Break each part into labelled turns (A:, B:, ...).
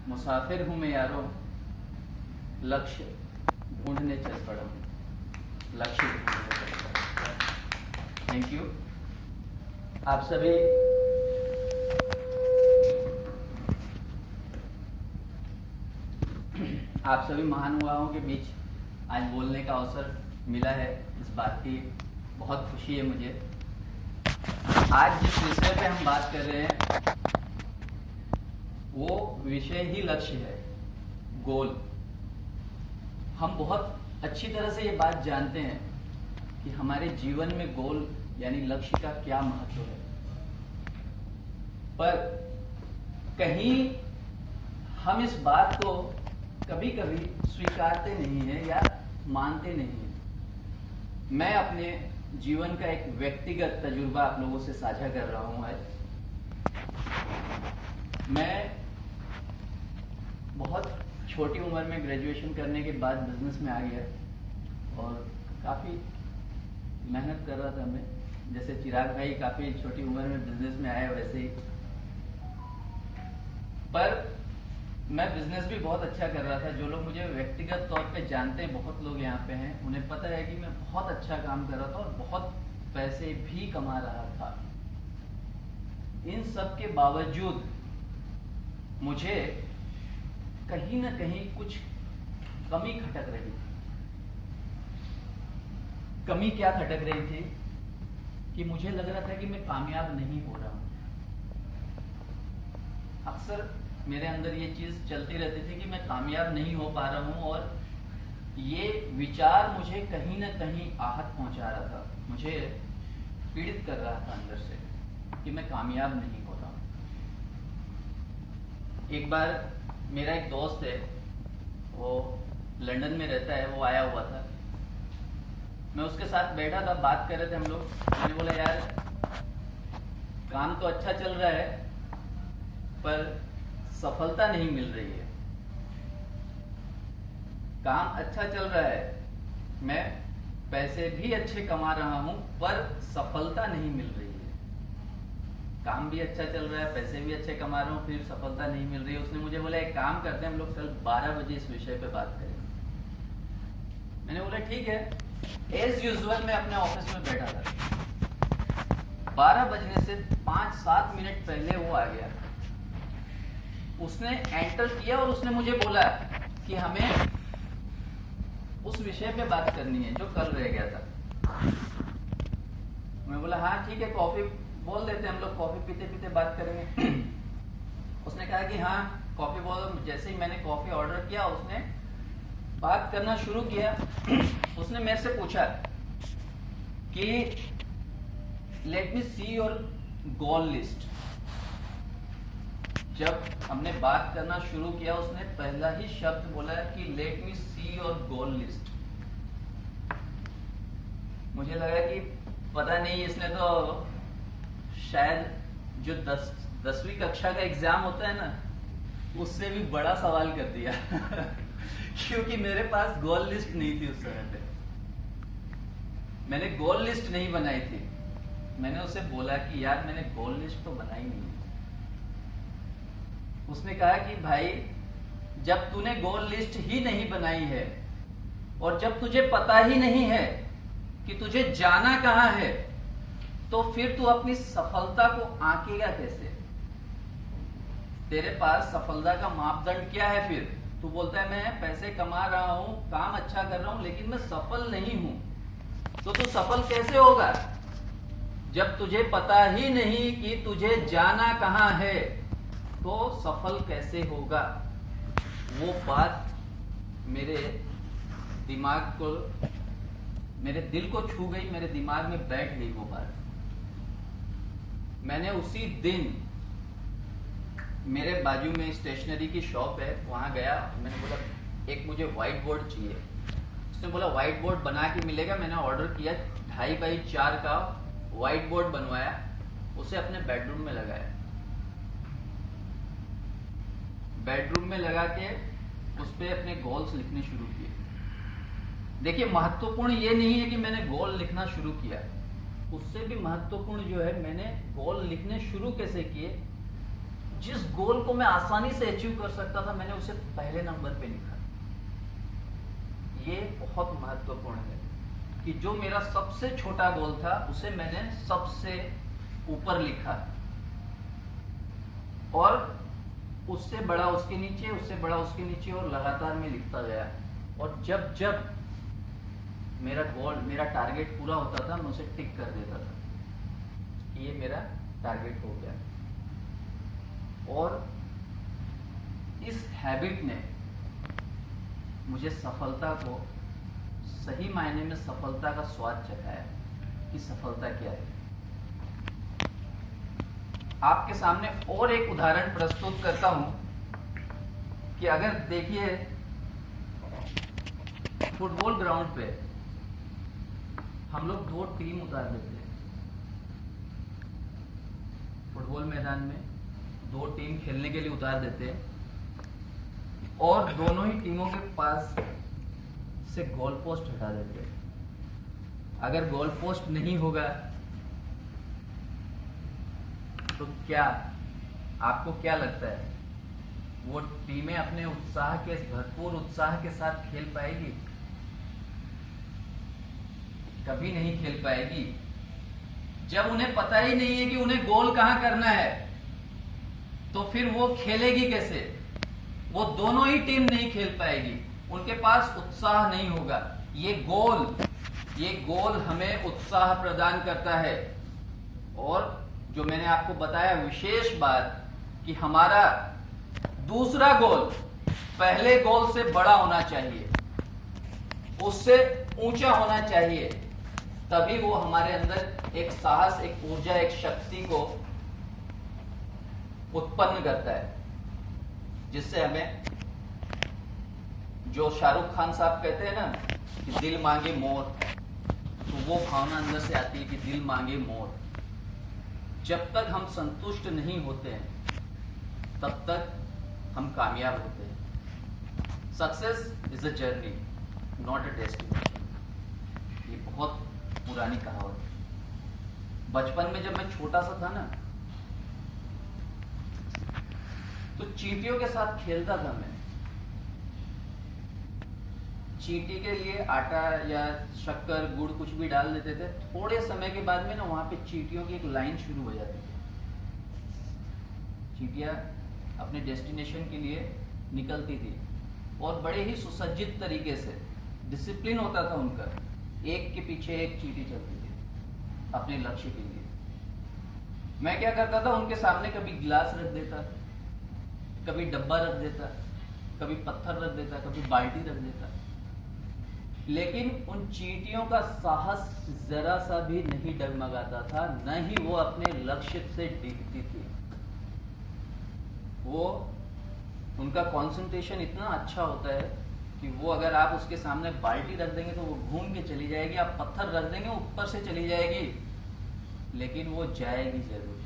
A: मुसाफिर हूं मैं यारो, लक्ष्य ढूंढने चल पड़ा हूं, लक्ष्य ढूंढने चल पड़ा। Thank you. आप सभी महानुभावों के बीच आज बोलने का अवसर मिला है, इस बात की बहुत खुशी है मुझे। आज जिस विषय पे हम बात कर रहे हैं वो विषय ही लक्ष्य है, गोल। हम बहुत अच्छी तरह से ये बात जानते हैं कि हमारे जीवन में गोल यानी लक्ष्य का क्या महत्व है, पर कहीं हम इस बात को कभी कभी स्वीकारते नहीं है या मानते नहीं है। मैं अपने जीवन का एक व्यक्तिगत तजुर्बा आप लोगों से साझा कर रहा हूं आज। मैं बहुत छोटी उम्र में ग्रेजुएशन करने के बाद बिजनेस में आ गया और काफ़ी मेहनत कर रहा था मैं। जैसे चिराग भाई काफ़ी छोटी उम्र में बिजनेस में आए, वैसे ही। पर मैं बिजनेस भी बहुत अच्छा कर रहा था। जो लोग मुझे व्यक्तिगत तौर पे जानते हैं, बहुत लोग यहाँ पे हैं, उन्हें पता है कि मैं बहुत अच्छा काम कर रहा था और बहुत पैसे भी कमा रहा था। इन सब के बावजूद मुझे कहीं ना कहीं कुछ कमी खटक रही थी। कमी क्या खटक रही थी कि मुझे लग रहा था कि मैं कामयाब नहीं हो रहा हूं। अक्सर मेरे अंदर ये चीज चलती रहती थी कि मैं कामयाब नहीं हो पा रहा हूं, और ये विचार मुझे कहीं ना कहीं आहत पहुंचा रहा था, मुझे पीड़ित कर रहा था अंदर से कि मैं कामयाब नहीं हो रहा हूं। एक बार मेरा एक दोस्त है, वो लंदन में रहता है, वो आया हुआ था। मैं उसके साथ बैठा था, बात कर रहे थे हम लोग। मैंने बोला, यार काम तो अच्छा चल रहा है पर सफलता नहीं मिल रही है। काम अच्छा चल रहा है, मैं पैसे भी अच्छे कमा रहा हूं, पर सफलता नहीं मिल रही है। काम भी अच्छा चल रहा है, पैसे भी अच्छे कमा रहा हूं, फिर सफलता नहीं मिल रही है। उसने मुझे बोला, एक काम करते हैं हम लोग कल 12 बजे इस विषय पे बात करेंगे। मैंने बोला ठीक है। एज यूजुअल मैं अपने ऑफिस में बैठा था। 12 बजने से 5-7 मिनट पहले वो आ गया। उसने एंटर किया और उसने मुझे बोला कि हमें उस विषय पे बात करनी है जो कल रह गया था। मैं बोला हाँ ठीक है, कॉफी बोल देते हैं हम लोग, कॉफी पीते पीते बात करेंगे। उसने कहा कि हाँ कॉफी बोल। जैसे ही मैंने कॉफी ऑर्डर किया, उसने बात करना शुरू किया। उसने मेरे से पूछा कि let me see your goal list. जब हमने बात करना शुरू किया, उसने पहला ही शब्द बोला कि let me see your goal list. मुझे लगा कि पता नहीं, इसने तो शायद जो 10वीं कक्षा का एग्जाम होता है ना, उससे भी बड़ा सवाल कर दिया। क्योंकि मेरे पास गोल लिस्ट नहीं थी उस समय पे। मैंने गोल लिस्ट नहीं बनाई थी। मैंने उसे बोला कि यार मैंने गोल लिस्ट तो बनाई नहीं। उसने कहा कि भाई जब तूने गोल लिस्ट ही नहीं बनाई है और जब तुझे पता ही नहीं है कि तुझे जाना कहां है, तो फिर तू अपनी सफलता को आंकेगा कैसे? तेरे पास सफलता का मापदंड क्या है? फिर तू बोलता है मैं पैसे कमा रहा हूं, काम अच्छा कर रहा हूं, लेकिन मैं सफल नहीं हूं। तो तू सफल कैसे होगा जब तुझे पता ही नहीं कि तुझे जाना कहां है? तो सफल कैसे होगा? वो बात मेरे दिमाग को, मेरे दिल को छू गई, मेरे दिमाग में बैठ गई वो बात। मैंने उसी दिन, मेरे बाजू में स्टेशनरी की शॉप है, वहां गया। मैंने बोला एक मुझे व्हाइट बोर्ड चाहिए। उसने बोला व्हाइट बोर्ड बना के मिलेगा। मैंने ऑर्डर किया, 2.5x4 का व्हाइट बोर्ड बनवाया, उसे अपने बेडरूम में लगाया। बेडरूम में लगा के उस पे अपने गोल्स लिखने शुरू किए। देखिए महत्वपूर्ण ये नहीं है कि मैंने गोल लिखना शुरू किया, उससे भी महत्वपूर्ण जो है मैंने गोल लिखने शुरू कैसे किए। जिस गोल को मैं आसानी से अचीव कर सकता था मैंने उसे पहले नंबर पे लिखा। ये बहुत महत्वपूर्ण है कि जो मेरा सबसे छोटा गोल था उसे मैंने सबसे ऊपर लिखा और उससे बड़ा उसके नीचे, उससे बड़ा उसके नीचे और लगातार मैं लिखता गया। और जब जब मेरा गोल, मेरा टारगेट पूरा होता था मैं उसे टिक कर देता था कि ये मेरा टारगेट हो गया। और इस हैबिट ने मुझे सफलता को, सही मायने में सफलता का स्वाद चखाया कि सफलता क्या है। आपके सामने और एक उदाहरण प्रस्तुत करता हूं कि अगर देखिए फुटबॉल ग्राउंड पे हम लोग 2 टीम उतार देते हैं। फुटबॉल मैदान में 2 टीम खेलने के लिए उतार देते हैं और दोनों ही टीमों के पास से गोल पोस्ट हटा देते हैं। अगर गोल पोस्ट नहीं होगा तो क्या आपको क्या लगता है वो टीमें अपने उत्साह के, भरपूर उत्साह के साथ खेल पाएगी? कभी नहीं खेल पाएगी। जब उन्हें पता ही नहीं है कि उन्हें गोल कहां करना है तो फिर वो खेलेगी कैसे? वो दोनों ही टीम नहीं खेल पाएगी, उनके पास उत्साह नहीं होगा। ये गोल हमें उत्साह प्रदान करता है। और जो मैंने आपको बताया विशेष बात कि हमारा दूसरा गोल पहले गोल से बड़ा होना चाहिए, उससे ऊंचा होना चाहिए, तभी वो हमारे अंदर एक साहस, एक ऊर्जा, एक शक्ति को उत्पन्न करता है, जिससे हमें, जो शाहरुख खान साहब कहते हैं ना कि दिल मांगे मोर, तो वो भावना अंदर से आती है कि दिल मांगे मोर। जब तक हम संतुष्ट नहीं होते हैं तब तक हम कामयाब होते हैं। Success is a journey not a destination. ये बहुत पुरानी कहावत है। बचपन में जब मैं छोटा सा था ना तो चींटियों के साथ खेलता था मैं। चींटी के लिए आटा या शक्कर, गुड़ कुछ भी डाल देते थे। थोड़े समय के बाद में ना वहां पे चींटियों की एक लाइन शुरू हो जाती थी। चींटियां अपने डेस्टिनेशन के लिए निकलती थी और बड़े ही सुसज्जित तरीके से, डिसिप्लिन होता था उनका, एक के पीछे एक चींटी चलती थी अपने लक्ष्य के लिए। मैं क्या करता था, उनके सामने कभी गिलास रख देता, कभी डब्बा रख देता, कभी पत्थर रख देता, कभी बाल्टी रख देता, लेकिन उन चींटियों का साहस जरा सा भी नहीं डगमगाता था, न ही वो अपने लक्ष्य से डिगती थी। वो, उनका कंसंट्रेशन इतना अच्छा होता है कि वो, अगर आप उसके सामने बाल्टी रख देंगे तो वो घूम के चली जाएगी, आप पत्थर रख देंगे ऊपर से चली जाएगी, लेकिन वो जाएगी जरूर।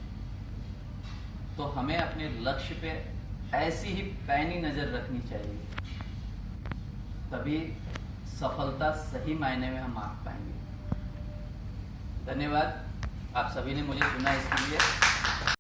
A: तो हमें अपने लक्ष्य पे ऐसी ही पैनी नजर रखनी चाहिए, तभी सफलता सही मायने में हम आंक पाएंगे। धन्यवाद, आप सभी ने मुझे सुना इसके लिए।